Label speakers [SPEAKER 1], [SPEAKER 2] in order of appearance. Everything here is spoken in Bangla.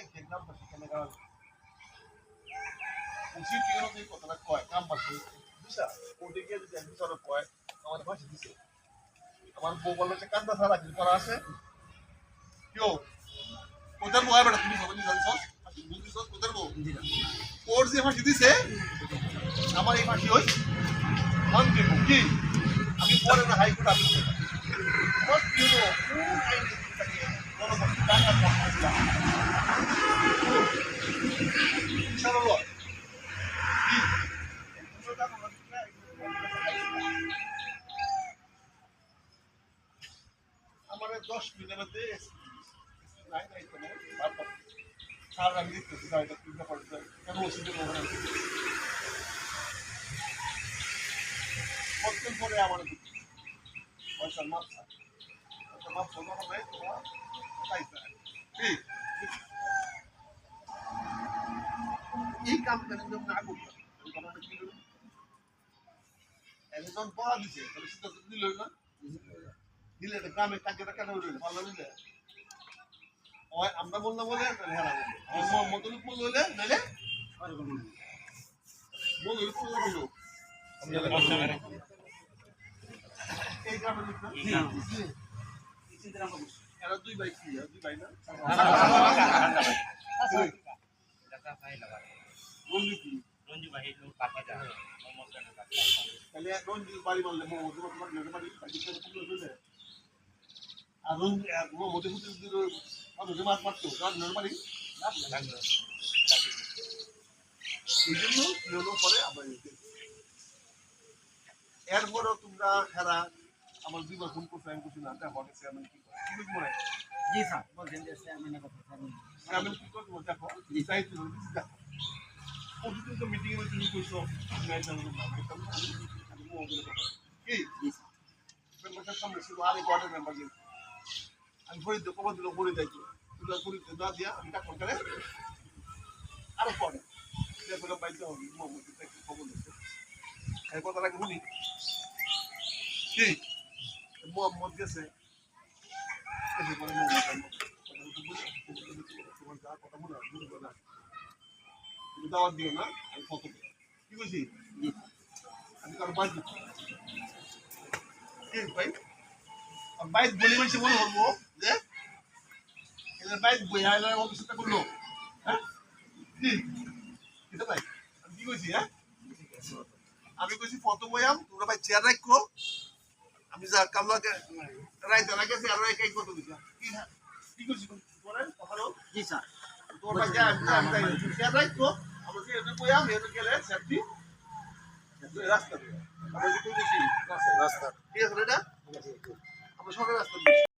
[SPEAKER 1] কথাই গ্রামবাসী কেন গাওয়া উচিত যে কথাটা কয় গ্রামবাসী বুঝছা ওটি গিয়ে যদি একদিন ধরো কয় আমার ফাঁসি দিছে আমার বউ বললো যে কান্দা ছাড়া কি করা আছে কেউ কোথার বউ বেটা তুমি সবাই জানছ কোথার বউ ওর যে ফাঁসি দিছে আমার এই ফাঁসি ওই মন দেবো কি আমি পরে না হাইকোর্ট আপনি আমার 10 মিনিটের মধ্যে সার আমি দেখতেছি কেন ওষুধের কতক্ষণ পরে আমার পয়সার মাপ মাপ যখন নেই তোমরা ঠিক এই কাম কেন না করতাম একজন পড়া দিছে তাহলে সিদ্ধান্ত দিল না দিলে গ্রামে কাজটা কেন ভালো দিলে আমরা বললাম বলে হেরা বললো মতলুক বললো হলে নাহলে মতলুক বললো এই গ্রামের লোক না এরা দুই ভাই কি দুই ভাই না
[SPEAKER 2] রঞ্জু ভাই কাকা যা
[SPEAKER 1] তাহলে রঞ্জু বাড়ি বললে তোমার বাড়ি আর রঞ্জু মোটে ফুটে মাছ মারতো বাড়ি এই জন্য নিয়ম করে আবার এরপরও তোমরা হেরা আমার দুইবার ফোন করছে আমি কিছু না হঠাৎ চেয়ারম্যান কি করে কি বুঝবো না
[SPEAKER 3] জি স্যার বলছেন যে চেয়ারম্যানের কথা
[SPEAKER 1] চেয়ারম্যান কি করবো দেখো দায়িত্ব দেখো প্রতিদিন তো মিটিং এ তুমি কইছো কি মেম্বারশিপ সামনে ছিল আর ওয়ার্ডের মেম্বার যে আমি ফরিদ কবর দিল করে দায়িত্ব তুই ফরিদ না দিয়া আমি টাকা করে আরো পড়ে তারপরে বাইতে হবে মোহাম্মদ একটু খবর দিচ্ছে এই কথাটা শুনি কি মোহাম্মদ গেছে এসে পরে তোমার যা কথা মনে হয় বুঝবো না তুমি দাওয়াত দিও না আমি কত কি বলছি আমি কারো বাইক দিচ্ছি কি ভাই বাইক বলি বলছি মনে করবো যে এদের বাইক বই আইলার অফিসটা করলো হ্যাঁ কি এটা ভাই আমি কি কইছি হ্যাঁ আমি কইছি ফটো বইয়াম তোমরা ভাই চেয়ার রাখো আমি যা কামলাকে রাইতে রাখেছি আর এক এক কত দিছি কি কি কইছি তোরা কথালো
[SPEAKER 3] জি স্যার
[SPEAKER 1] তোর ভাই যা আমি চেয়ার রাখো আমরা যে এনে বইয়াম এনে গেলে সেফটি রাস্তা আমরা যে কইছি রাস্তা ঠিক আছে এটা আমরা সবাই রাস্তা